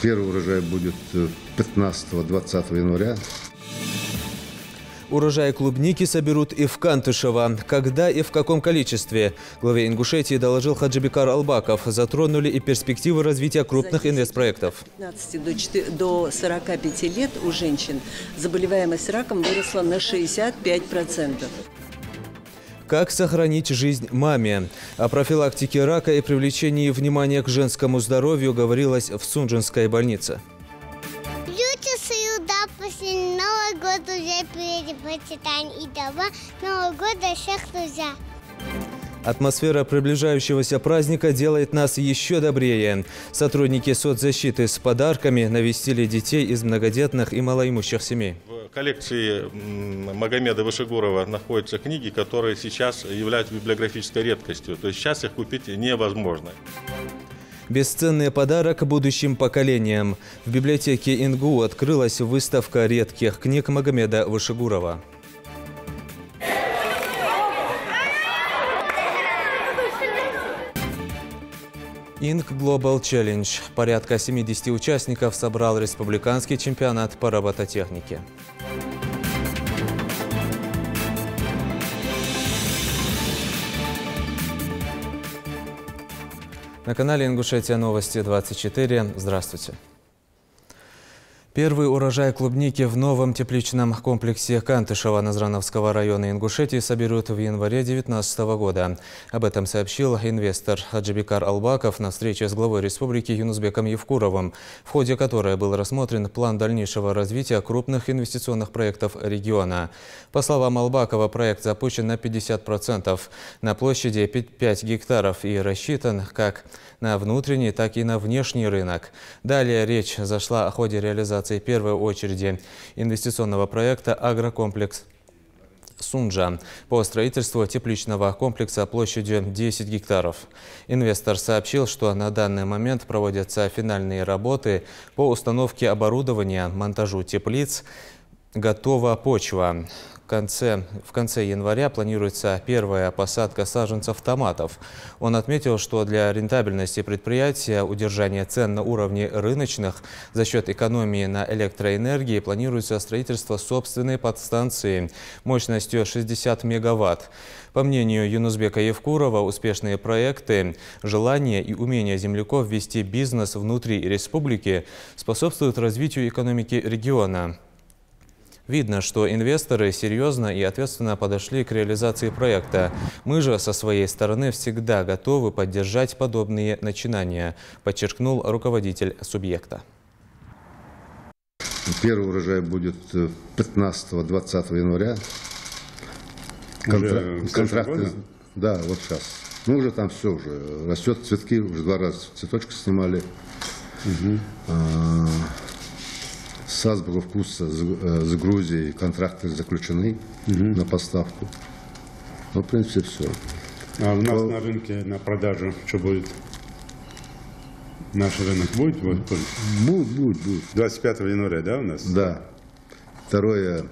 Первый урожай будет 15-20 января. Урожай клубники соберут и в Кантышево. Когда и в каком количестве? Главе Ингушетии доложил Хаджибекар Албаков. Затронули и перспективы развития крупных инвестпроектов. С 15 до 45 лет у женщин заболеваемость раком выросла на 65%. Как сохранить жизнь маме? О профилактике рака и привлечении внимания к женскому здоровью говорилось в Сунжинской больнице. Люди сюда после Нового года уже приедем почитать и дома Нового года всех друзья. Атмосфера приближающегося праздника делает нас еще добрее. Сотрудники соцзащиты с подарками навестили детей из многодетных и малоимущих семей. В коллекции Магомеда Вышегурова находятся книги, которые сейчас являются библиографической редкостью. То есть сейчас их купить невозможно. Бесценный подарок будущим поколениям. В библиотеке ИНГУ открылась выставка редких книг Магомеда Вышегурова. Инк Global Challenge. Порядка 70 участников собрал республиканский чемпионат по робототехнике. На канале Ингушетия Новости 24. Здравствуйте. Первый урожай клубники в новом тепличном комплексе Кантышева Назрановского района Ингушетии соберут в январе 2019 года. Об этом сообщил инвестор Хаджибекар Албаков на встрече с главой республики Юнусбеком Евкуровым, в ходе которой был рассмотрен план дальнейшего развития крупных инвестиционных проектов региона. По словам Албакова, проект запущен на 50%, на площади 5 гектаров и рассчитан как на внутренний, так и на внешний рынок. Далее речь зашла о ходе реализации в первой очереди инвестиционного проекта «Агрокомплекс Сунжа» по строительству тепличного комплекса площадью 10 гектаров. Инвестор сообщил, что на данный момент проводятся финальные работы по установке оборудования, монтажу теплиц, готова почва. В конце января планируется первая посадка саженцев томатов. Он отметил, что для рентабельности предприятия удержание цен на уровне рыночных за счет экономии на электроэнергии планируется строительство собственной подстанции мощностью 60 мегаватт. По мнению Юнусбека Евкурова, успешные проекты, желание и умение земляков вести бизнес внутри республики способствуют развитию экономики региона. Видно, что инвесторы серьезно и ответственно подошли к реализации проекта. Мы же со своей стороны всегда готовы поддержать подобные начинания, подчеркнул руководитель субъекта. Первый урожай будет 15-20 января. Контракты, да, вот сейчас. Ну, уже там все уже растет, цветки, уже 2 раза цветочки снимали. С азбукой вкуса с Грузией контракты заключены на поставку. Ну, в принципе, все. А у нас на рынке на продажу что будет? Наш рынок будет? Будет. 25 января, да, у нас? Да. Второе,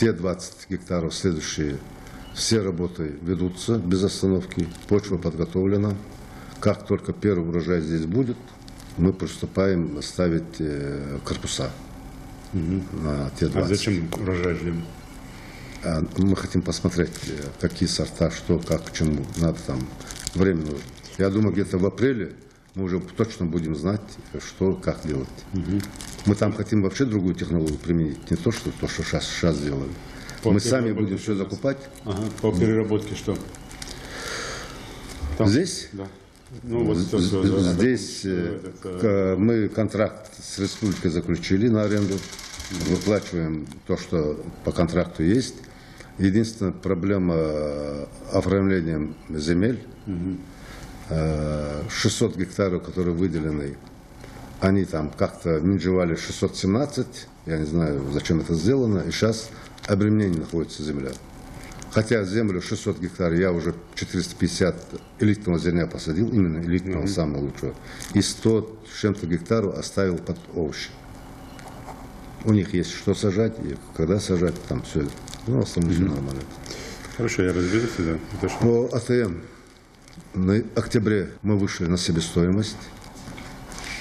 те 20 гектаров следующие, все работы ведутся без остановки, почва подготовлена. Как только первый урожай здесь будет, мы приступаем ставить корпуса на те 20. А зачем урожай ждем? Мы хотим посмотреть, какие сорта, что, как, к чему. Надо там время нужно. Я думаю, где-то в апреле мы уже точно будем знать, что, как делать. Мы там хотим вообще другую технологию применить, не то, что сейчас делаем. Мы сами будем все закупать. По переработке что? Там? Здесь? Да. Ну, вот здесь мы контракт с республикой заключили на аренду, выплачиваем то, что по контракту есть. Единственная проблема оформления земель, 600 гектаров, которые выделены, они там как-то минжевали 617, я не знаю, зачем это сделано, и сейчас обременение находится земля. Хотя землю 600 гектаров я уже 450 элитного зерня посадил, именно элитного, самого лучшего. И 100 с чем-то гектаров оставил под овощи. У них есть что сажать, и когда сажать, там все это. Ну, остальное все нормально. Хорошо, я разберусь, да. По АТМ в октябре мы вышли на себестоимость.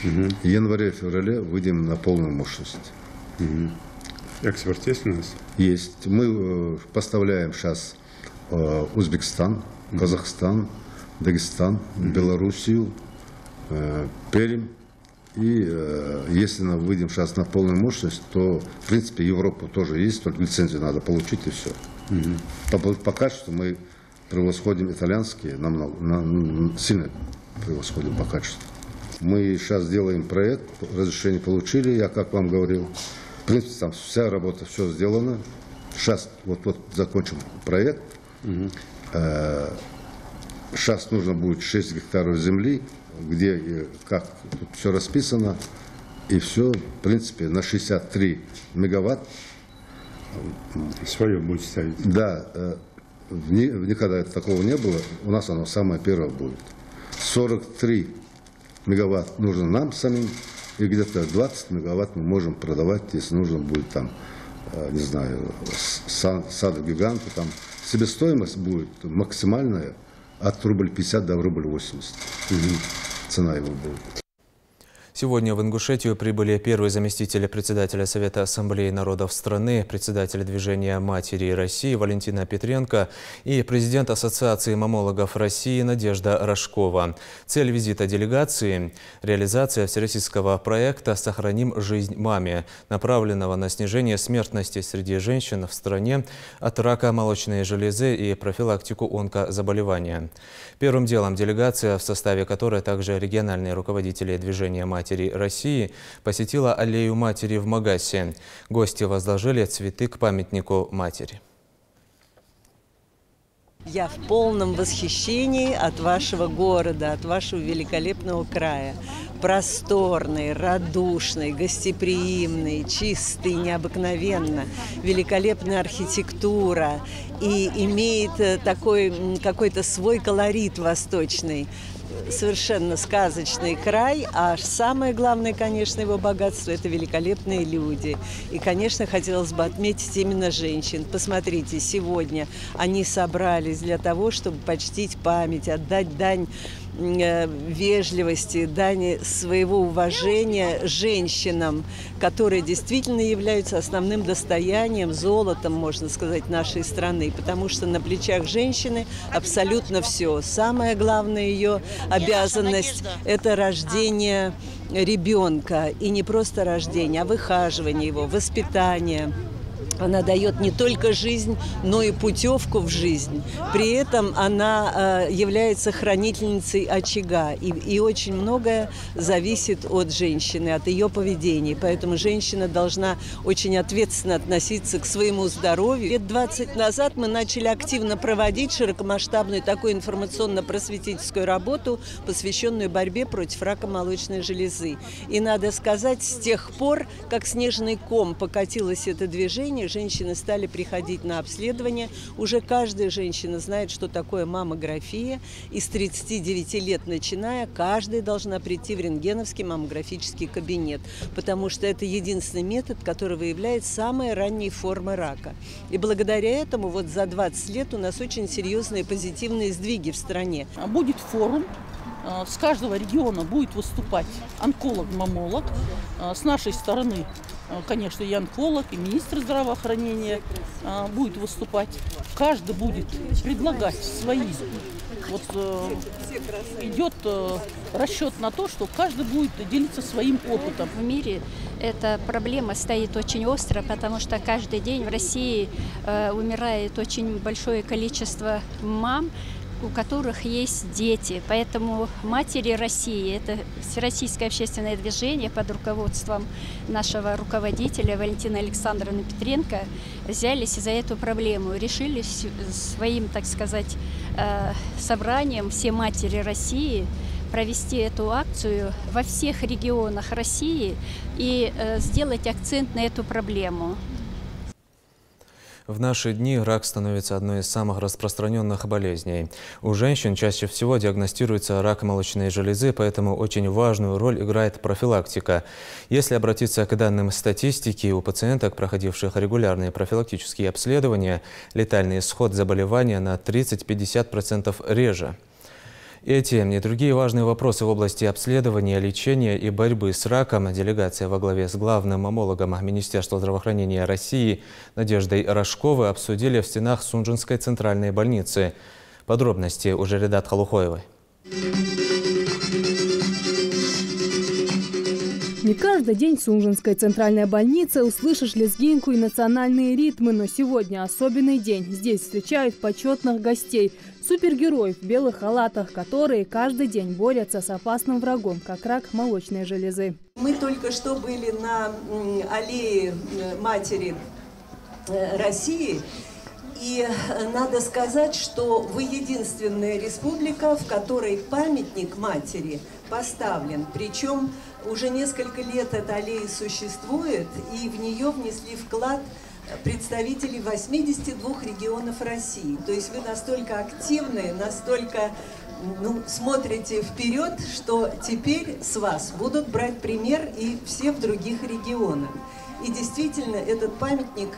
В январе-феврале выйдем на полную мощность. Экспорт есть у нас? Есть. Мы поставляем сейчас Узбекистан, Казахстан, Дагестан, Белоруссию, Пермь. И если мы выйдем сейчас на полную мощность, то, в принципе, Европу тоже есть, только лицензию надо получить и все. По качеству мы превосходим итальянские, сильно превосходим по качеству. Мы сейчас делаем проект, разрешение получили, я как вам говорил. В принципе, там вся работа, все сделано. Сейчас вот закончим проект. Сейчас нужно будет 6 гектаров земли, где и как тут все расписано. И все, в принципе, на 63 мегаватт. Свое будет ставить? Да, никогда такого не было. У нас оно самое первое будет. 43 мегаватт нужно нам самим. И где-то 20 мегаватт мы можем продавать, если нужно будет там, не знаю, саду-гиганту. Там себестоимость будет максимальная от рубль 50 до рубль 80. Цена его будет. Сегодня в Ингушетию прибыли первый заместитель председателя Совета Ассамблеи народов страны, председатель движения «Матери России» Валентина Петренко и президент Ассоциации маммологов России Надежда Рожкова. Цель визита делегации – реализация всероссийского проекта «Сохраним жизнь маме», направленного на снижение смертности среди женщин в стране от рака молочной железы и профилактику онкозаболевания. Первым делом делегация, в составе которой также региональные руководители движения «Матери России», посетила аллею матери в Магасе. Гости возложили цветы к памятнику матери. Я в полном восхищении от вашего города, от вашего великолепного края. Просторный, радушный, гостеприимный, чистый, необыкновенно, великолепная архитектура и имеет такой какой-то свой колорит восточный. Совершенно сказочный край, а самое главное, конечно, его богатство – это великолепные люди. И, конечно, хотелось бы отметить именно женщин. Посмотрите, сегодня они собрались для того, чтобы почтить память, отдать дань вежливости, дань своего уважения женщинам, которые действительно являются основным достоянием, золотом, можно сказать, нашей страны, потому что на плечах женщины абсолютно все. Самая главная ее обязанность – это рождение ребенка, и не просто рождение, а выхаживание его, воспитание. Она дает не только жизнь, но и путевку в жизнь. При этом она является хранительницей очага. И очень многое зависит от женщины, от ее поведения. Поэтому женщина должна очень ответственно относиться к своему здоровью. Лет 20 назад мы начали активно проводить широкомасштабную такую информационно-просветительскую работу, посвященную борьбе против рака молочной железы. И надо сказать, с тех пор, как снежный ком покатилось это движение, женщины стали приходить на обследование. Уже каждая женщина знает, что такое маммография. И с 39 лет начиная, каждая должна прийти в рентгеновский маммографический кабинет. Потому что это единственный метод, который выявляет самые ранние формы рака. И благодаря этому вот за 20 лет у нас очень серьезные позитивные сдвиги в стране. Будет форум. С каждого региона будет выступать онколог-маммолог. С нашей стороны, конечно, и онколог, и министр здравоохранения будет выступать. Каждый будет предлагать свои. Вот идет расчет на то, что каждый будет делиться своим опытом. В мире эта проблема стоит очень остро, потому что каждый день в России умирает очень большое количество мам, у которых есть дети. Поэтому «Матери России» – это всероссийское общественное движение под руководством нашего руководителя Валентины Александровны Петренко взялись за эту проблему, решили своим, так сказать, собранием «Все матери России» провести эту акцию во всех регионах России и сделать акцент на эту проблему. В наши дни рак становится одной из самых распространенных болезней. У женщин чаще всего диагностируется рак молочной железы, поэтому очень важную роль играет профилактика. Если обратиться к данным статистики, у пациенток, проходивших регулярные профилактические обследования, летальный исход заболевания на 30–50% реже. Эти и другие важные вопросы в области обследования, лечения и борьбы с раком делегация во главе с главным маммологом Министерства здравоохранения России Надеждой Рожковой обсудили в стенах Сунжинской центральной больницы. Подробности у Жаридат Халухоевой. Не каждый день в Сунжинской центральной больнице услышишь лезгинку и национальные ритмы, но сегодня особенный день. Здесь встречают почетных гостей, супергероев в белых халатах, которые каждый день борются с опасным врагом, как рак молочной железы. Мы только что были на аллее матери России. И надо сказать, что вы единственная республика, в которой памятник матери поставлен. Причем уже несколько лет эта аллея существует, и в нее внесли вклад представителей 82 регионов России. То есть вы настолько активны, настолько смотрите вперед, что теперь с вас будут брать пример и все в других регионах. И действительно, этот памятник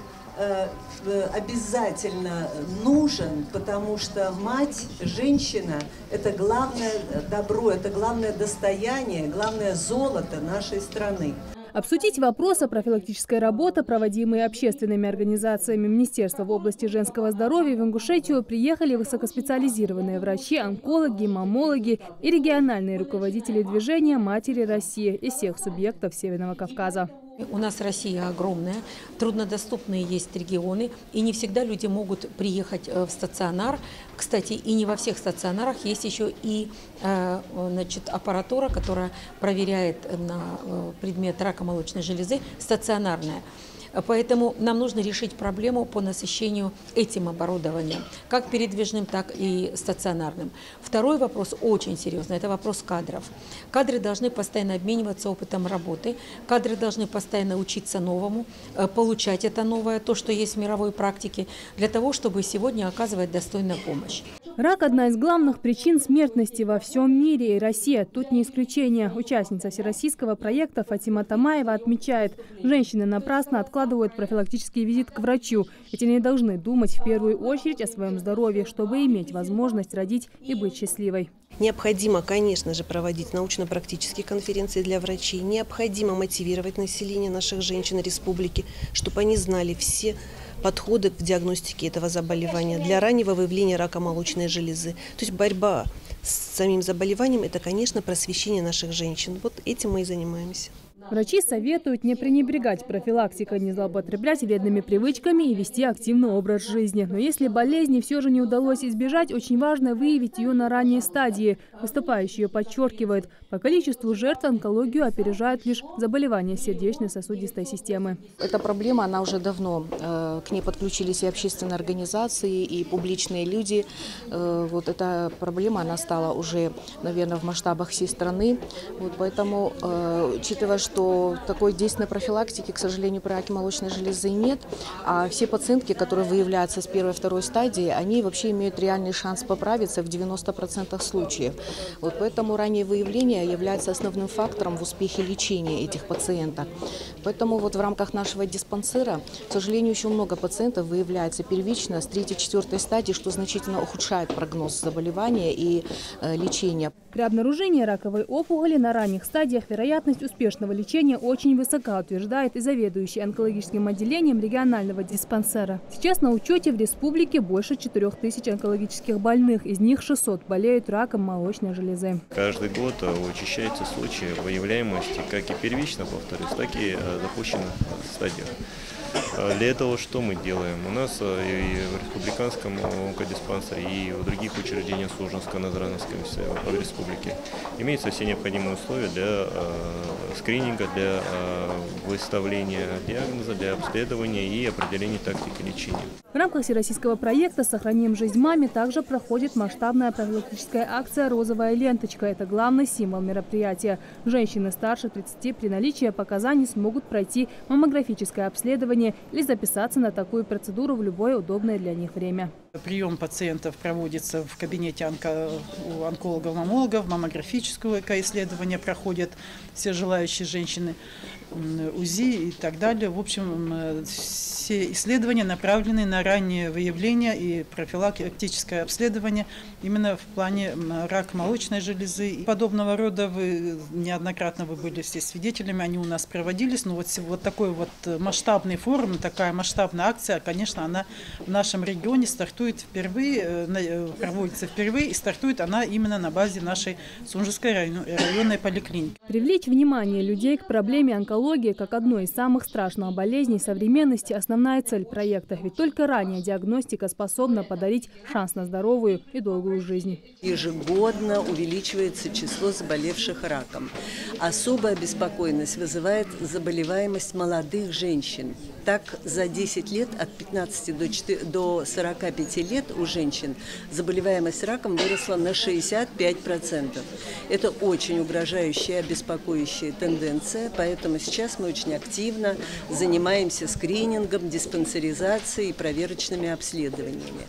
обязательно нужен, потому что мать, женщина – это главное добро, это главное достояние, главное золото нашей страны. Обсудить вопросы профилактической работы, проводимые общественными организациями Министерства в области женского здоровья в Ингушетию, приехали высокоспециализированные врачи, онкологи, маммологи и региональные руководители движения «Матери России» из всех субъектов Северного Кавказа. У нас Россия огромная, труднодоступные есть регионы, и не всегда люди могут приехать в стационар. Кстати, и не во всех стационарах есть еще и аппаратура, которая проверяет на предмет рака молочной железы, стационарная. Поэтому нам нужно решить проблему по насыщению этим оборудованием, как передвижным, так и стационарным. Второй вопрос очень серьезный – это вопрос кадров. Кадры должны постоянно обмениваться опытом работы, кадры должны постоянно учиться новому, получать это новое, то, что есть в мировой практике, для того, чтобы сегодня оказывать достойную помощь. Рак – одна из главных причин смертности во всем мире, и Россия тут не исключение. Участница всероссийского проекта Фатима Тамаева отмечает, женщины напрасно откладывают профилактический визит к врачу, ведь они должны думать в первую очередь о своем здоровье, чтобы иметь возможность родить и быть счастливой. Необходимо, конечно же, проводить научно-практические конференции для врачей. Необходимо мотивировать население наших женщин республики, чтобы они знали все подходы в диагностике этого заболевания для раннего выявления рака молочной железы. То есть борьба с самим заболеванием – это, конечно, просвещение наших женщин. Вот этим мы и занимаемся. Врачи советуют не пренебрегать профилактикой, не злоупотреблять вредными привычками и вести активный образ жизни. Но если болезни все же не удалось избежать, очень важно выявить ее на ранней стадии. Выступающие подчеркивают, по количеству жертв онкологию опережают лишь заболевания сердечно-сосудистой системы. Эта проблема, она уже давно. К ней подключились и общественные организации, и публичные люди. Вот эта проблема, она стала уже, наверное, в масштабах всей страны. Вот поэтому, учитывая, что такой действенной профилактики, к сожалению, при раке молочной железы нет. А все пациентки, которые выявляются с первой и второй стадии, они вообще имеют реальный шанс поправиться в 90% случаев. Вот поэтому раннее выявление является основным фактором в успехе лечения этих пациентов. Поэтому вот в рамках нашего диспансера, к сожалению, еще много пациентов выявляется первично с 3-4 стадии, что значительно ухудшает прогноз заболевания и лечения. При обнаружении раковой опухоли на ранних стадиях вероятность успешного лечения очень высока, утверждает и заведующий онкологическим отделением регионального диспансера. Сейчас на учете в республике больше 4000 онкологических больных, из них 600 болеют раком молочной железы. Каждый год учащаются случаи выявляемости как и первично, повторюсь, так и запущенных стадиях. Для этого что мы делаем? У нас и в республиканском онкодиспансере, и в других учреждениях Сунжинско-Назрановской республики имеются все необходимые условия для скрининга, для выставления диагноза, для обследования и определения тактики лечения. В рамках всероссийского проекта «Сохраним жизнь маме» также проходит масштабная профилактическая акция «Розовая ленточка». Это главный символ мероприятия. Женщины старше 30 при наличии показаний смогут пройти маммографическое обследование или записаться на такую процедуру в любое удобное для них время. Прием пациентов проводится в кабинете у онкологов-маммологов, маммографическое исследование проходят все желающие женщины, УЗИ и так далее. В общем, все исследования направлены на раннее выявление и профилактическое обследование именно в плане рака молочной железы. Подобного рода неоднократно вы были все свидетелями, они у нас проводились. Но вот такой вот масштабный форум, такая масштабная акция, конечно, она в нашем регионе стартует впервые, проводится впервые, и стартует она именно на базе нашей Сунжской районной поликлиники. Привлечь внимание людей к проблеме онкологии как одной из самых страшных болезней современности – основная цель проекта. Ведь только ранняя диагностика способна подарить шанс на здоровую и долгую жизнь. Ежегодно увеличивается число заболевших раком. Особая обеспокоенность вызывает заболеваемость молодых женщин. Так, за 10 лет, от 15 до 45 лет у женщин заболеваемость раком выросла на 65%. Это очень угрожающая, обеспокоящая тенденция, поэтому сейчас мы очень активно занимаемся скринингом, диспансеризацией и проверочными обследованиями.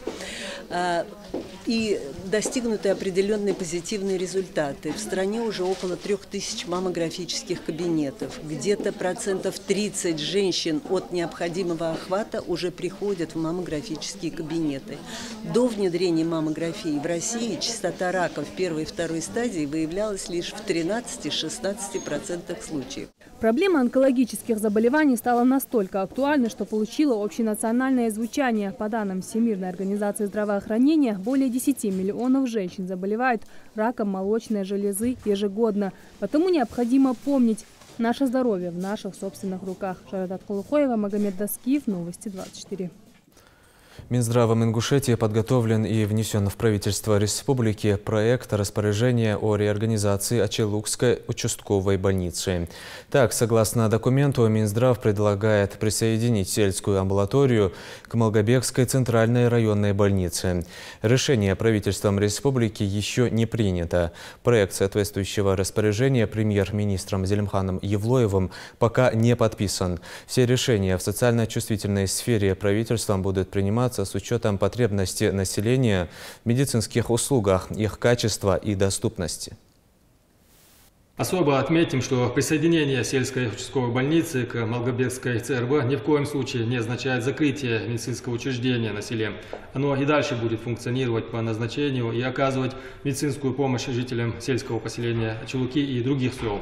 И достигнуты определенные позитивные результаты. В стране уже около 3000 маммографических кабинетов. Где-то 30% женщин от необходимого охвата уже приходят в маммографические кабинеты. До внедрения маммографии в России частота рака в первой и второй стадии выявлялась лишь в 13-16% случаев. Проблема онкологических заболеваний стала настолько актуальной, что получила общенациональное звучание. По данным Всемирной организации здравоохранения, более 10 миллионов женщин заболевают раком молочной железы ежегодно. Потому необходимо помнить, наше здоровье в наших собственных руках. Шарадат Кулухоева, Магомед Даскиев, Новости 24. Минздравом Ингушетии подготовлен и внесен в правительство республики проект распоряжения о реорганизации Ачелукской участковой больницы. Так, согласно документу, Минздрав предлагает присоединить сельскую амбулаторию к Малгобекской центральной районной больнице. Решение правительством республики еще не принято. Проект соответствующего распоряжения премьер-министром Зелимханом Евлоевым пока не подписан. Все решения в социально чувствительной сфере правительством будут приниматься с учетом потребности населения в медицинских услугах, их качества и доступности. Особо отметим, что присоединение сельской участковой больницы к Малгобекской ЦРБ ни в коем случае не означает закрытие медицинского учреждения на селе. Оно и дальше будет функционировать по назначению и оказывать медицинскую помощь жителям сельского поселения Ачелуки и других сел.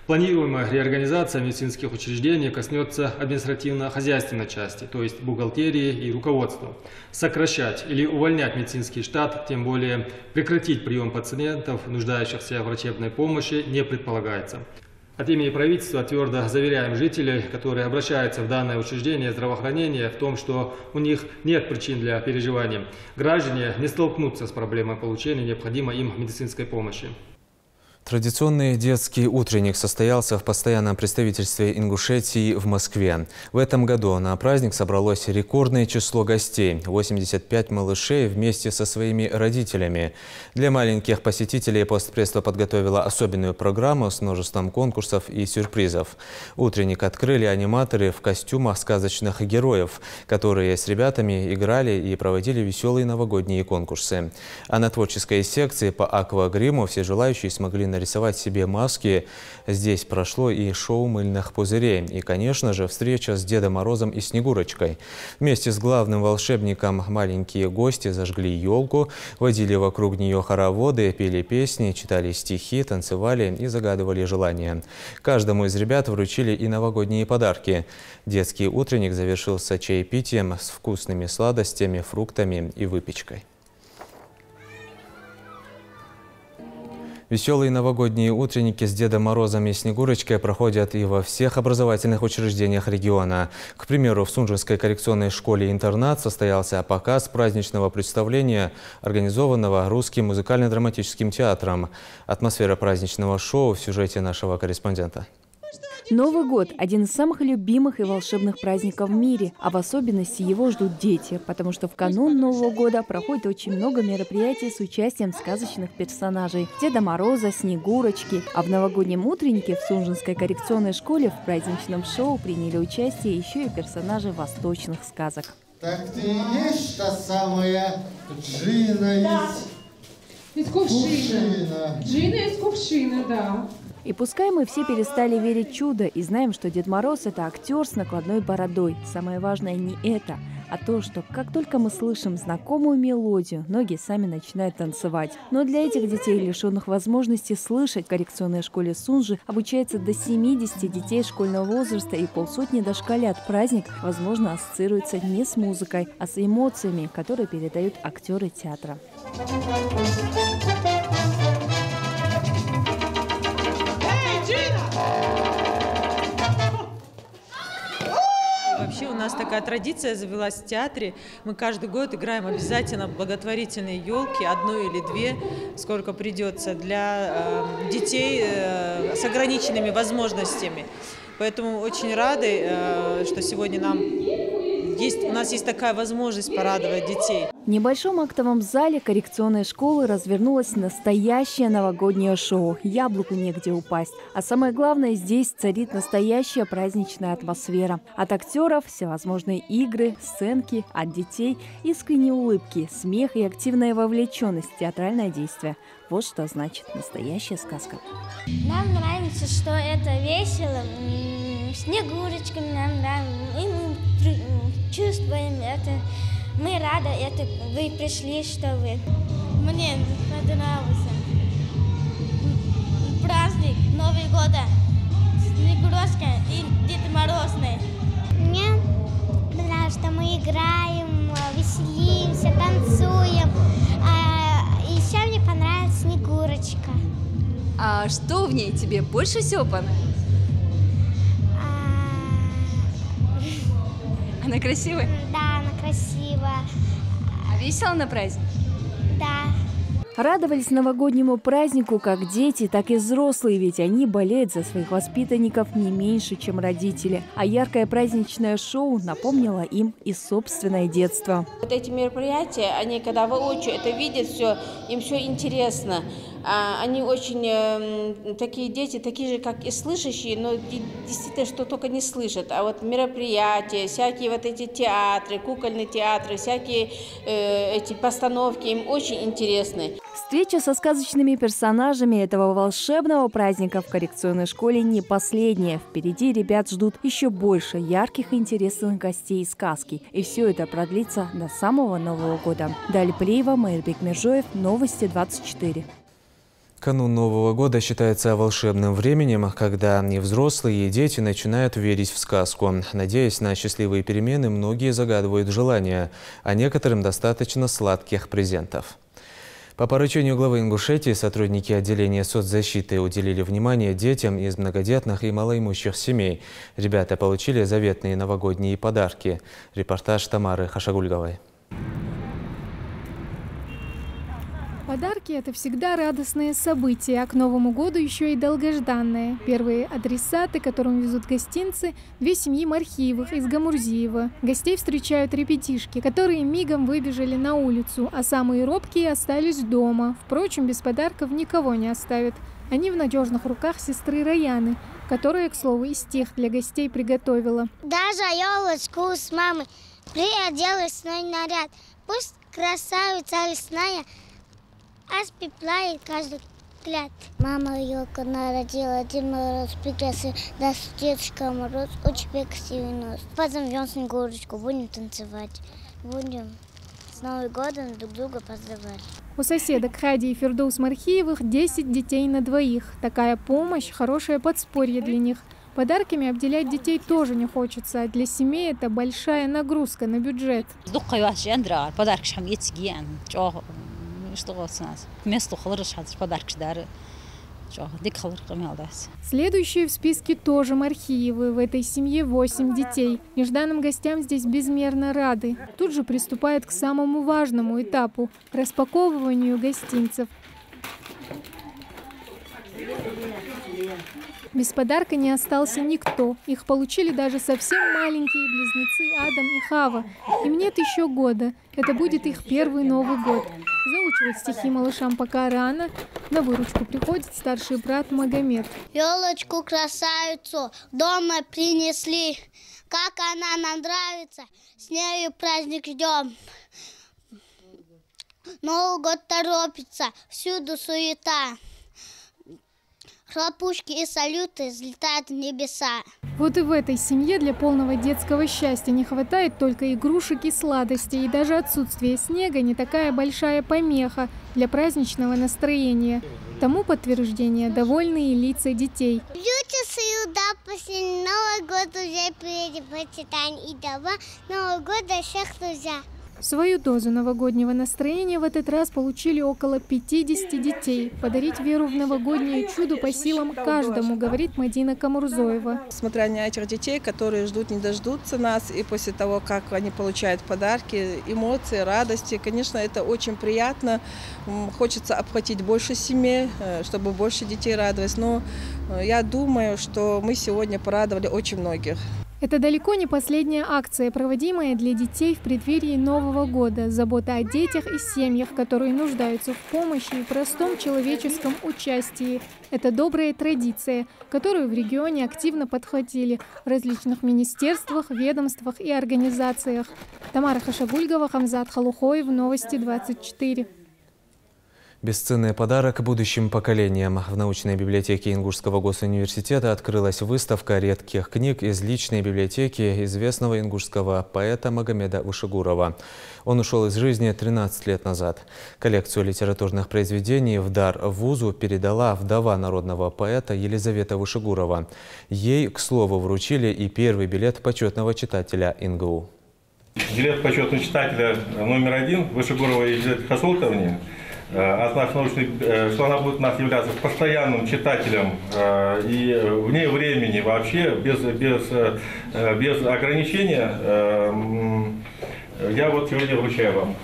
Планируемая реорганизация медицинских учреждений коснется административно-хозяйственной части, то есть бухгалтерии и руководства. Сокращать или увольнять медицинский штат, тем более прекратить прием пациентов, нуждающихся в врачебной помощи, не предполагается. От имени правительства твердо заверяем жителей, которые обращаются в данное учреждение здравоохранения, в том, что у них нет причин для переживаний. Граждане не столкнутся с проблемой получения необходимой им медицинской помощи. Традиционный детский утренник состоялся в постоянном представительстве Ингушетии в Москве. В этом году на праздник собралось рекордное число гостей – 85 малышей вместе со своими родителями. Для маленьких посетителей постпредство подготовило особенную программу с множеством конкурсов и сюрпризов. Утренник открыли аниматоры в костюмах сказочных героев, которые с ребятами играли и проводили веселые новогодние конкурсы. А на творческой секции по аквагриму все желающие смогли нарисовать себе маски. Здесь прошло и шоу мыльных пузырей. И, конечно же, встреча с Дедом Морозом и Снегурочкой. Вместе с главным волшебником маленькие гости зажгли елку, водили вокруг нее хороводы, пели песни, читали стихи, танцевали и загадывали желания. Каждому из ребят вручили и новогодние подарки. Детский утренник завершился чаепитием с вкусными сладостями, фруктами и выпечкой. Веселые новогодние утренники с Дедом Морозом и Снегурочкой проходят и во всех образовательных учреждениях региона. К примеру, в Сунжинской коррекционной школе-интернат состоялся показ праздничного представления, организованного Русским музыкально-драматическим театром. Атмосфера праздничного шоу в сюжете нашего корреспондента. Новый год – один из самых любимых и волшебных праздников в мире, а в особенности его ждут дети, потому что в канун Нового года проходит очень много мероприятий с участием сказочных персонажей – Деда Мороза, Снегурочки. А в новогоднем утреннике в Сунжинской коррекционной школе в праздничном шоу приняли участие еще и персонажи восточных сказок. Так ты и есть та самая Джина из кувшина. Джина из кувшина, да. И пускай мы все перестали верить в чудо и знаем, что Дед Мороз – это актер с накладной бородой, самое важное не это, а то, что как только мы слышим знакомую мелодию, ноги сами начинают танцевать. Но для этих детей, лишенных возможности слышать, в коррекционной школе Сунжи обучается до 70 детей школьного возраста и полсотни дошколят. Праздник, возможно, ассоциируется не с музыкой, а с эмоциями, которые передают актеры театра. Вообще у нас такая традиция завелась в театре. Мы каждый год играем обязательно благотворительные елки, одну или две, сколько придется, для детей с ограниченными возможностями. Поэтому очень рады, что сегодня у нас есть такая возможность порадовать детей. В небольшом актовом зале коррекционной школы развернулось настоящее новогоднее шоу. Яблоку негде упасть. А самое главное, здесь царит настоящая праздничная атмосфера. От актеров всевозможные игры, сценки, от детей искренние улыбки, смех и активная вовлеченность в театральное действие. Вот что значит настоящая сказка. Нам нравится, что это весело, снегурочками нам нравится, и мы чувствуем это. Мы рады, это вы пришли, что вы. Мне понравился праздник Новый год, Снегурочка и Дед Морозный. Мне нравится, что мы играем, веселимся, танцуем. Еще мне понравилась Снегурочка. А что в ней тебе больше всего понравилось? Она красивая? Да, она красивая. А весело на праздник? Да. Радовались новогоднему празднику как дети, так и взрослые, ведь они болеют за своих воспитанников не меньше, чем родители. А яркое праздничное шоу напомнило им и собственное детство. Вот эти мероприятия, они когда воочию это видят, им все интересно. Они очень такие дети, такие же, как и слышащие, но действительно, что только не слышат. А вот мероприятия, всякие вот эти театры, кукольные театры, всякие эти постановки, им очень интересны. Встреча со сказочными персонажами этого волшебного праздника в коррекционной школе не последняя. Впереди ребят ждут еще больше ярких и интересных гостей и сказки. И все это продлится до самого Нового года. Далее Плеева, Майрбек Мержоев, Новости 24. Канун Нового года считается волшебным временем, когда и взрослые, и дети начинают верить в сказку. Надеясь на счастливые перемены, многие загадывают желания, а некоторым достаточно сладких презентов. По поручению главы Ингушетии сотрудники отделения соцзащиты уделили внимание детям из многодетных и малоимущих семей. Ребята получили заветные новогодние подарки. Репортаж Тамары Хашагульговой. Подарки – это всегда радостные события, а к Новому году еще и долгожданные. Первые адресаты, которым везут гостинцы – две семьи Мархиевых из Гамурзиева. Гостей встречают ребятишки, которые мигом выбежали на улицу, а самые робкие остались дома. Впрочем, без подарков никого не оставят. Они в надежных руках сестры Раяны, которая, к слову, и стих для гостей приготовила. Даже елочку с мамой приодела лесной наряд. Пусть красавица лесная оспеплает каждый взгляд. Мама елка народила, Дед Мороз прекрасный, даст Дедушка Мороз очень красивый нос. Позовем Снегурочку, будем танцевать, будем с Новым годом друг друга поздравлять. У соседок Хади и Фердоус Мархиевых 10 детей на двоих. Такая помощь – хорошее подспорье для них. Подарками обделять детей тоже не хочется, а для семей это большая нагрузка на бюджет. Следующие в списке тоже Мархиевы. В этой семье 8 детей. Нежданным гостям здесь безмерно рады. Тут же приступают к самому важному этапу – распаковыванию гостинцев. Без подарка не остался никто. Их получили даже совсем маленькие близнецы Адам и Хава. Им нет еще года. Это будет их первый Новый год. Заучивать стихи малышам пока рано. На выручку приходит старший брат Магомед. Елочку красавицу дома принесли. Как она нам нравится, с нею праздник ждем. Новый год торопится, всюду суета. Хлопушки и салюты взлетают в небеса. Вот и в этой семье для полного детского счастья не хватает только игрушек и сладостей. И даже отсутствие снега не такая большая помеха для праздничного настроения. Тому подтверждение довольные лица детей. Люди сюда после Нового года уже предпочитаем и дома Нового года всех друзья. Свою дозу новогоднего настроения в этот раз получили около 50 детей. Подарить веру в новогоднее чудо по силам каждому, говорит Мадина Камурзоева. Смотря на этих детей, которые ждут, не дождутся нас, и после того, как они получают подарки, эмоции, радости, конечно, это очень приятно. Хочется обхватить больше семей, чтобы больше детей радовать. Но я думаю, что мы сегодня порадовали очень многих. Это далеко не последняя акция, проводимая для детей в преддверии Нового года. Забота о детях и семьях, которые нуждаются в помощи и простом человеческом участии. Это добрая традиция, которую в регионе активно подхватили в различных министерствах, ведомствах и организациях. Тамара Хашагульгова, Хамзат Халухоев, Новости 24. Бесценный подарок будущим поколениям. В научной библиотеке Ингушского госуниверситета открылась выставка редких книг из личной библиотеки известного ингушского поэта Магомеда Вышегурова. Он ушел из жизни 13 лет назад. Коллекцию литературных произведений в дар вузу передала вдова народного поэта Елизавета Вышегурова. Ей, к слову, вручили и первый билет почетного читателя ИНГУ. Билет почетного читателя номер 1 Вышегуровой Елизавете Хасултовне. От нас что она будет у нас являться постоянным читателем и вне времени вообще, без ограничения. Я вот сегодня вручаю вам.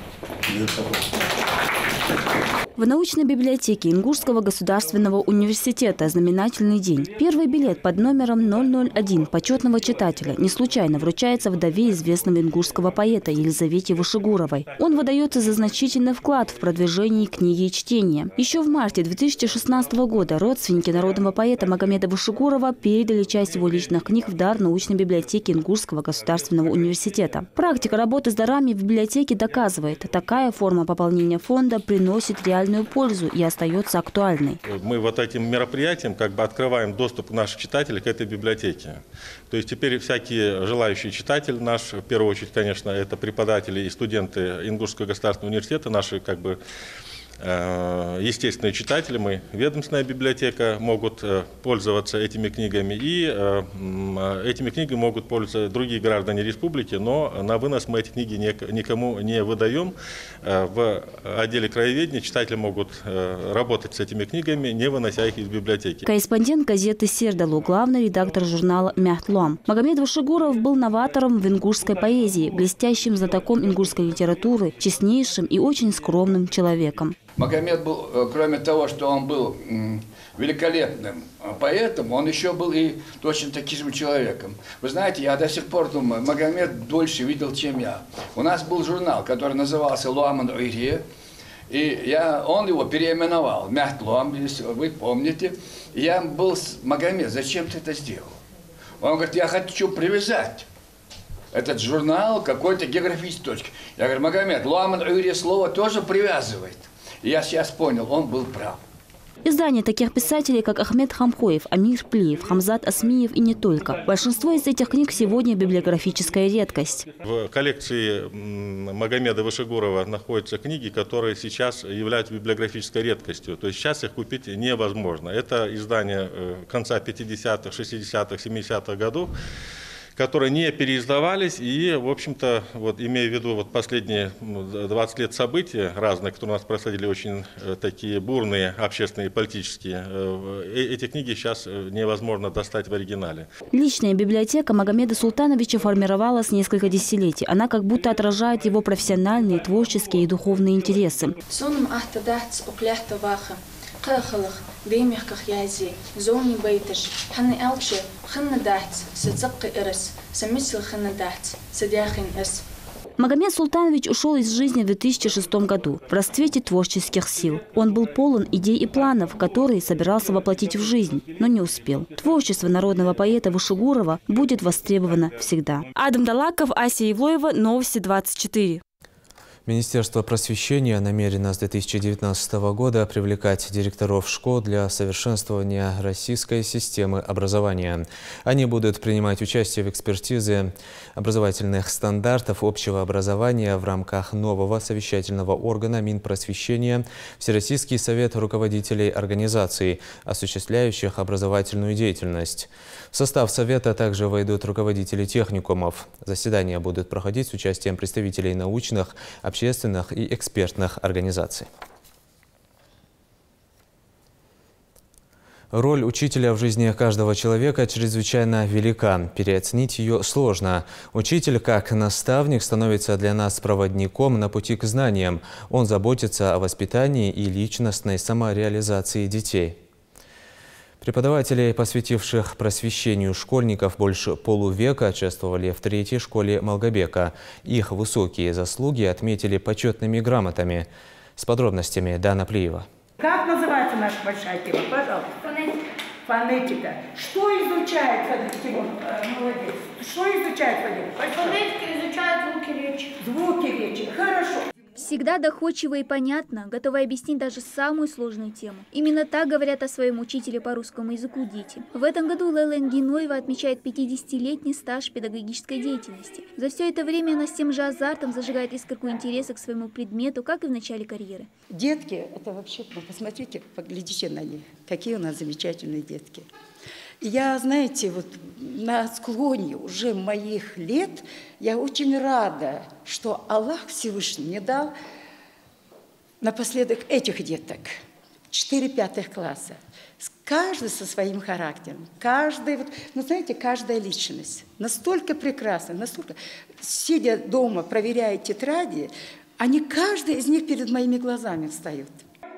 В научной библиотеке Ингушского государственного университета знаменательный день. Первый билет под номером 001 почетного читателя не случайно вручается вдове известного ингушского поэта Елизавете Вышегуровой. Он выдается за значительный вклад в продвижение книги и чтения. Еще в марте 2016 года родственники народного поэта Магомеда Вышегурова передали часть его личных книг в дар научной библиотеке Ингушского государственного университета. Практика работы с дарами в библиотеке доказывает, такая форма пополнения фонда приносит реальную пользу и остается актуальной. Мы вот этим мероприятием как бы открываем доступ наших читателей к этой библиотеке. То есть теперь всякие желающие читатели наш, в первую очередь, конечно, это преподаватели и студенты Ингушского государственного университета, наши как бы естественные читатели, мы, ведомственная библиотека, могут пользоваться этими книгами. И этими книгами могут пользоваться другие граждане республики, но на вынос мы эти книги никому не выдаем. В отделе краеведения читатели могут работать с этими книгами, не вынося их из библиотеки. Корреспондент газеты «Сердалу», главный редактор журнала «Мяхтлуам». Магомед Вышегуров был новатором в ингушской поэзии, блестящим знатоком ингушской литературы, честнейшим и очень скромным человеком. Магомед был, кроме того, что он был великолепным поэтом, он еще был и точно таким же человеком. Вы знаете, я до сих пор думаю, Магомед дольше видел, чем я. У нас был журнал, который назывался «Луаман Ойре», и он его переименовал «Мяхтлуам», если вы помните. Я был с Магомед, зачем ты это сделал? Он говорит, я хочу привязать этот журнал к какой-то географической точке. Я говорю, Магомед, «Луаман Ойре» слово тоже привязывает. И я сейчас понял, он был прав. Издания таких писателей, как Ахмед Хамхоев, Амир Плиев, Хамзат Асмиев и не только. Большинство из этих книг сегодня библиографическая редкость. В коллекции Магомеда Вышегурова находятся книги, которые сейчас являются библиографической редкостью. То есть сейчас их купить невозможно. Это издания конца 50-х, 60-х, 70-х годов, которые не переиздавались и, в общем-то, вот, имея в виду вот последние 20 лет событий разные, которые у нас происходили, очень такие бурные общественные и политические, эти книги сейчас невозможно достать в оригинале. Личная библиотека Магомеда Султановича формировалась несколько десятилетий. Она как будто отражает его профессиональные, творческие и духовные интересы. قاخلخ ديميخ كخيازي زوني بيتش حني ألبشي خن داحت ستزق إرس سميسل خن داحت سدياخن إس. Магомед Султанович ушел из жизни в 2006 году в расцвете творческих сил. Он был полон идей и планов, которые собирался воплотить в жизнь, но не успел. Творчество народного поэта Вышегурова будет востребовано всегда. Адам Далаков, Ася Евлоева, Новости 24. Министерство просвещения намерено с 2019 года привлекать директоров школ для совершенствования российской системы образования. Они будут принимать участие в экспертизе образовательных стандартов общего образования в рамках нового совещательного органа Минпросвещения Всероссийский совет руководителей организаций, осуществляющих образовательную деятельность. В состав совета также войдут руководители техникумов. Заседания будут проходить с участием представителей научных, общественных и экспертных организаций. Роль учителя в жизни каждого человека чрезвычайно велика. Переоценить ее сложно. Учитель, как наставник, становится для нас проводником на пути к знаниям. Он заботится о воспитании и личностной самореализации детей. Преподавателей, посвятивших просвещению школьников больше полувека, чествовали в 3-й школе Малгобека. Их высокие заслуги отметили почетными грамотами. С подробностями Дана Плиева. Как называется наша большая тема? Пожалуйста. Фонетика. Фонетика. Что изучает Тимур? Молодец. Что изучает фонетика? Фонетика изучает звуки речи. Звуки речи. Хорошо. Всегда доходчиво и понятно, готова объяснить даже самую сложную тему. Именно так говорят о своем учителе по русскому языку дети. В этом году Лейла Энгиноева отмечает 50-летний стаж педагогической деятельности. За все это время она с тем же азартом зажигает искорку интереса к своему предмету, как и в начале карьеры. Детки, это вообще, посмотрите, поглядите на них, какие у нас замечательные детки. Я, знаете, вот на склоне уже моих лет я очень рада, что Аллах Всевышний мне дал напоследок этих деток, 4-5 класса. Каждый со своим характером, каждый, вот, ну, знаете, каждая личность настолько прекрасна, настолько, сидя дома, проверяя тетради, они, каждый из них перед моими глазами встают.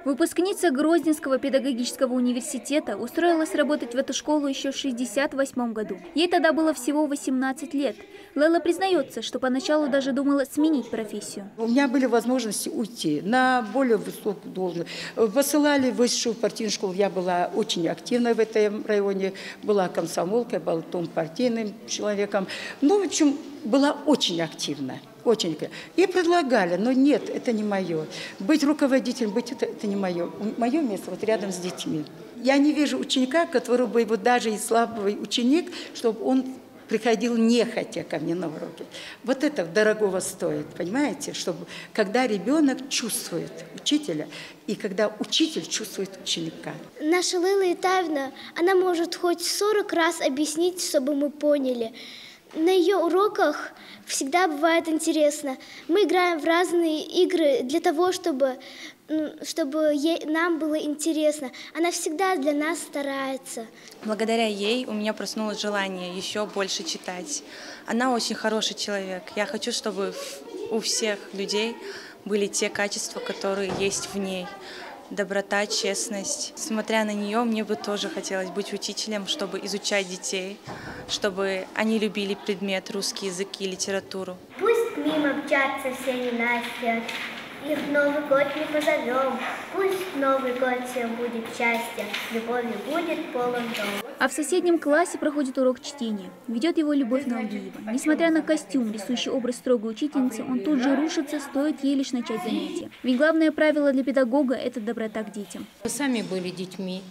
Выпускница Грозненского педагогического университета устроилась работать в эту школу еще в 1968 году. Ей тогда было всего 18 лет. Лейла признается, что поначалу даже думала сменить профессию. У меня были возможности уйти на более высокую должность. Посылали в высшую партийную школу. Я была очень активна в этом районе, была комсомолкой, была том партийным человеком. Ну, в общем, была очень активна. Очень. И предлагали, но нет, это не мое. Быть руководителем, быть это не мое. Мое место вот рядом с детьми. Я не вижу ученика, который бы, вот даже и слабый ученик, чтобы он приходил нехотя ко мне на уроки. Вот это дорогого стоит, понимаете? Чтобы, когда ребенок чувствует учителя, и когда учитель чувствует ученика. Наша Лейла Итаевна, она может хоть 40 раз объяснить, чтобы мы поняли. На ее уроках всегда бывает интересно. Мы играем в разные игры для того, чтобы нам было интересно. Она всегда для нас старается. Благодаря ей у меня проснулось желание еще больше читать. Она очень хороший человек. Я хочу, чтобы у всех людей были те качества, которые есть в ней. Доброта, честность. Смотря на нее, мне бы тоже хотелось быть учителем, чтобы изучать детей, чтобы они любили предмет русский язык и литературу. Пусть мимо мчатся все ненастья, их в Новый год не позовем. Пусть Новый год всем будет счастье, любовью будет полон дом. А в соседнем классе проходит урок чтения. Ведет его Любовь Налгиева. Несмотря на костюм, рисующий образ строгой учительницы, он тут же рушится, стоит ей лишь начать занятие. Ведь главное правило для педагога – это доброта к детям. Мы сами были детьми.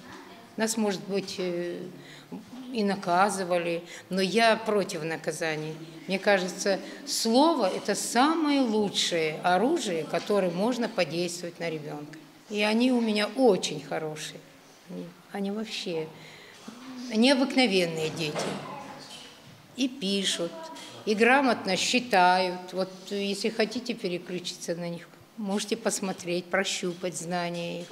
Нас, может быть, и наказывали, но я против наказаний. Мне кажется, слово – это самое лучшее оружие, которым можно подействовать на ребенка. И они у меня очень хорошие. Они вообще необыкновенные дети. И пишут, и грамотно считают. Вот если хотите переключиться на них, можете посмотреть, прощупать знания их.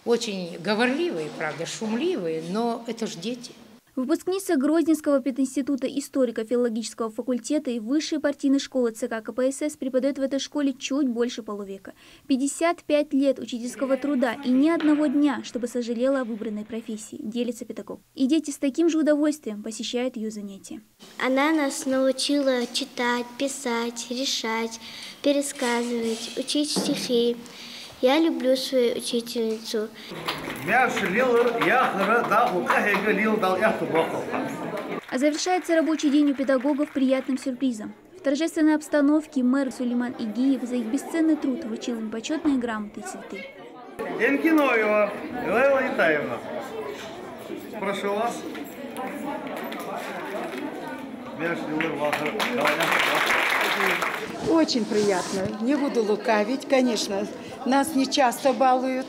Очень говорливые, правда, шумливые, но это ж дети. Выпускница Грозненского пединститута историко-филологического факультета и высшей партийной школы ЦК КПСС преподает в этой школе чуть больше полувека. 55 лет учительского труда и ни одного дня, чтобы сожалела о выбранной профессии, делится педагог. И дети с таким же удовольствием посещают ее занятия. Она нас научила читать, писать, решать, пересказывать, учить стихи. Я люблю свою учительницу. А завершается рабочий день у педагогов приятным сюрпризом. В торжественной обстановке мэр Сулейман Игиев за их бесценный труд вручил им почетные грамоты и цветы. Енкиноева Лейла Итаевна, прошу вас. Очень приятно. Не буду лукавить, конечно. Нас не часто балуют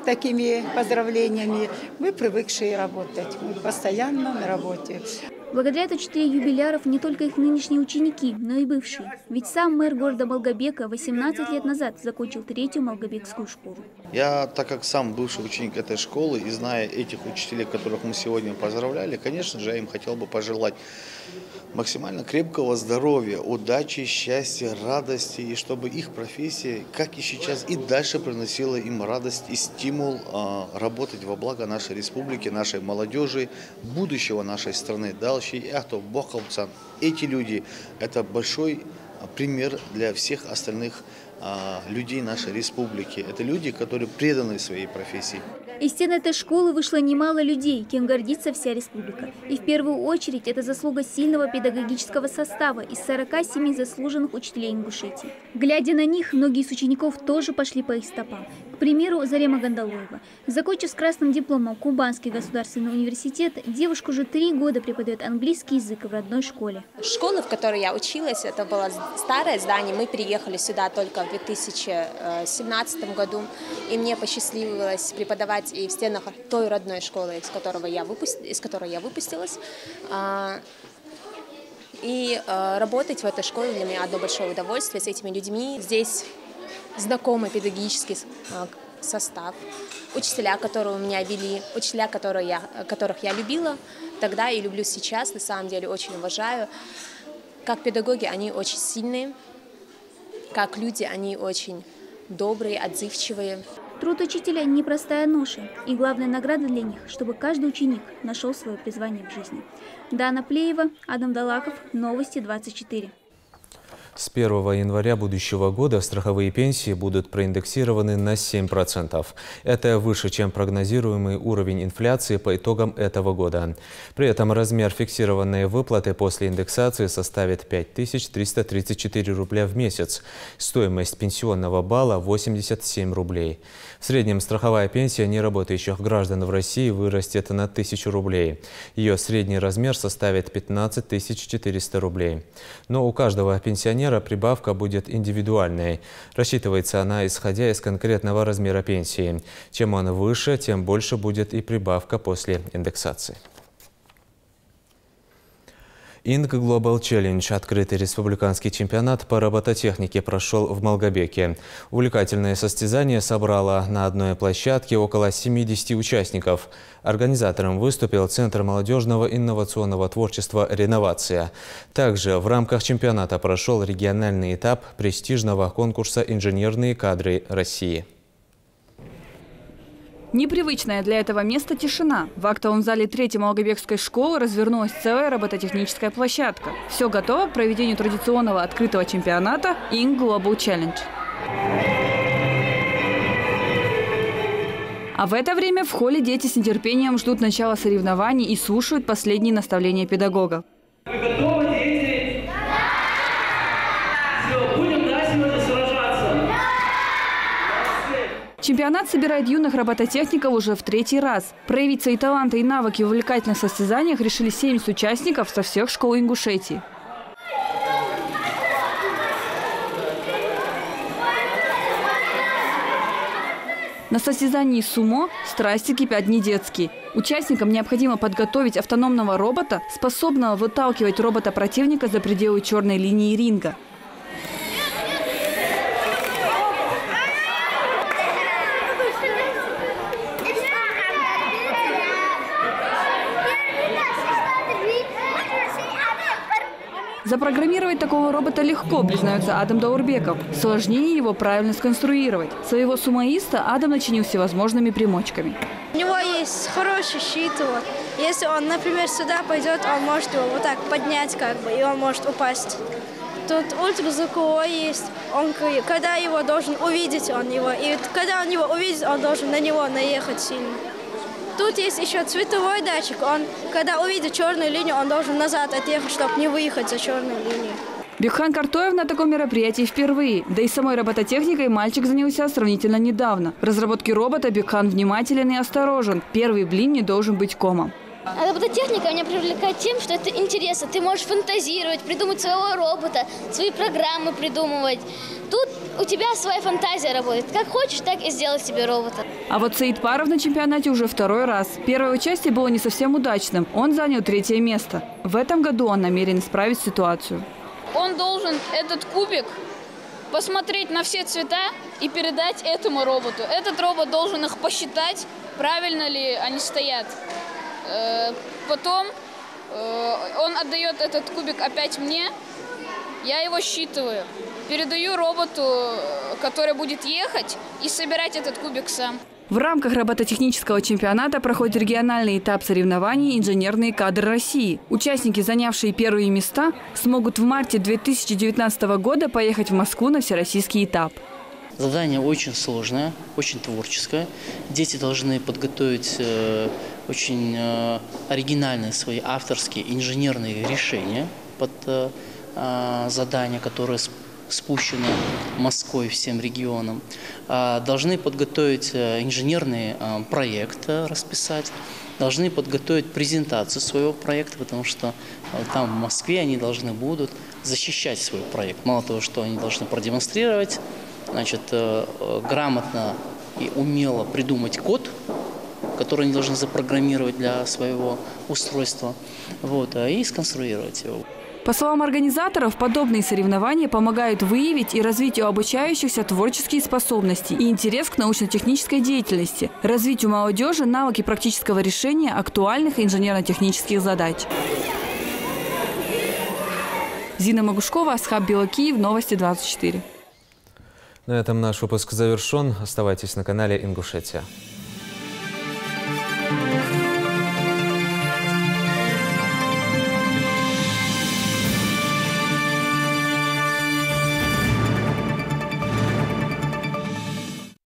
такими поздравлениями. Мы привыкшие работать. Мы постоянно на работе. Благодарят учителей юбиляров не только их нынешние ученики, но и бывшие. Ведь сам мэр города Малгобека 18 лет назад закончил 3-ю Малгобекскую школу. Я, так как сам бывший ученик этой школы и зная этих учителей, которых мы сегодня поздравляли, конечно же, я им хотел бы пожелать максимально крепкого здоровья, удачи, счастья, радости, и чтобы их профессия, как и сейчас, и дальше приносила им радость и стимул работать во благо нашей республики, нашей молодежи, будущего нашей страны. Эти люди – это большой пример для всех остальных людей нашей республики. Это люди, которые преданы своей профессии. Из стен этой школы вышло немало людей, кем гордится вся республика. И в первую очередь это заслуга сильного педагогического состава из 47 заслуженных учителей Ингушетии. Глядя на них, многие из учеников тоже пошли по их стопам. К примеру, Зарема Гандалоева. Закончив с красным дипломом Кубанский государственный университет, девушка уже 3 года преподает английский язык в родной школе. Школа, в которой я училась, это было старое здание. Мы переехали сюда только в 2017 году. И мне посчастливилось преподавать и в стенах той родной школы, из которой я выпустилась. И работать в этой школе для меня одно большое удовольствие с этими людьми. Здесь знакомый педагогический состав, учителя, которые у меня вели, учителя, которых я любила тогда и люблю сейчас, на самом деле очень уважаю. Как педагоги они очень сильные, как люди они очень добрые, отзывчивые. Труд учителя – непростая ноша, и главная награда для них, чтобы каждый ученик нашел свое призвание в жизни. Дана Плеева, Адам Далаков, Новости 24. С 1 января будущего года страховые пенсии будут проиндексированы на 7%. Это выше, чем прогнозируемый уровень инфляции по итогам этого года. При этом размер фиксированной выплаты после индексации составит 5334 рубля в месяц. Стоимость пенсионного балла – 87 рублей. В среднем страховая пенсия неработающих граждан в России вырастет на 1000 рублей. Ее средний размер составит 15 400 рублей. Но у каждого пенсионера прибавка будет индивидуальной. Рассчитывается она, исходя из конкретного размера пенсии. Чем он выше, тем больше будет и прибавка после индексации. Ing Global Challenge, открытый республиканский чемпионат по робототехнике, прошел в Малгобеке. Увлекательное состязание собрало на одной площадке около 70 участников. Организатором выступил Центр молодежного инновационного творчества «Реновация». Также в рамках чемпионата прошел региональный этап престижного конкурса «Инженерные кадры России». Непривычная для этого места тишина. В актовом зале 3-й Малгобекской школы развернулась целая робототехническая площадка. Все готово к проведению традиционного открытого чемпионата Ing Global Challenge. А в это время в холле дети с нетерпением ждут начала соревнований и слушают последние наставления педагогов. Вы готовы, дети? Все, будем сегодня сражаться. Чемпионат собирает юных робототехников уже в 3-й раз. Проявить свои таланты и навыки в увлекательных состязаниях решили 70 участников со всех школ Ингушетии. На состязании сумо страсти кипят не детские. Участникам необходимо подготовить автономного робота, способного выталкивать робота противника за пределы черной линии ринга. Запрограммировать такого робота легко, признается Адам Даурбеков. Сложнее его правильно сконструировать. Своего сумоиста Адам начинил всевозможными примочками. У него есть хороший щит. Вот. Если он, например, сюда пойдет, он может его вот так поднять, и он может упасть. Тут ультразвуковой есть. Он, когда его должен увидеть, он его. И когда он его увидит, он должен на него наехать сильно. Тут есть еще цветовой датчик. Он, когда увидит черную линию, он должен назад отъехать, чтобы не выехать за черную линию. Бекхан Картоев на таком мероприятии впервые. Да и самой робототехникой мальчик занялся сравнительно недавно. В разработке робота Бекхан внимателен и осторожен. Первый блин не должен быть комом. Робототехника меня привлекает тем, что это интересно. Ты можешь фантазировать, придумать своего робота, свои программы придумывать. Тут у тебя своя фантазия работает. Как хочешь, так и сделай себе робота. А вот Саид Паров на чемпионате уже второй раз. Первое участие было не совсем удачным. Он занял 3-е место. В этом году он намерен исправить ситуацию. Он должен этот кубик посмотреть на все цвета и передать этому роботу. Этот робот должен их посчитать, правильно ли они стоят. Потом он отдает этот кубик опять мне, я его считываю, передаю роботу, который будет ехать и собирать этот кубик сам. В рамках робототехнического чемпионата проходит региональный этап соревнований «Инженерные кадры России». Участники, занявшие первые места, смогут в марте 2019 года поехать в Москву на всероссийский этап. Задание очень сложное, очень творческое. Дети должны подготовить очень оригинальные свои авторские инженерные решения под задания, которые спущены Москвой всем регионам. Должны подготовить инженерный проект, расписать. Должны подготовить презентацию своего проекта, потому что там в Москве они должны будут защищать свой проект. Мало того, что они должны продемонстрировать, значит, грамотно и умело придумать код, который они должны запрограммировать для своего устройства, и сконструировать его. По словам организаторов, подобные соревнования помогают выявить и развить у обучающихся творческие способности и интерес к научно-технической деятельности, развить у молодежи навыки практического решения актуальных инженерно-технических задач. Зина Магушкова, Асхаб Белокиев, Новости 24. На этом наш выпуск завершен. Оставайтесь на канале Ингушетия.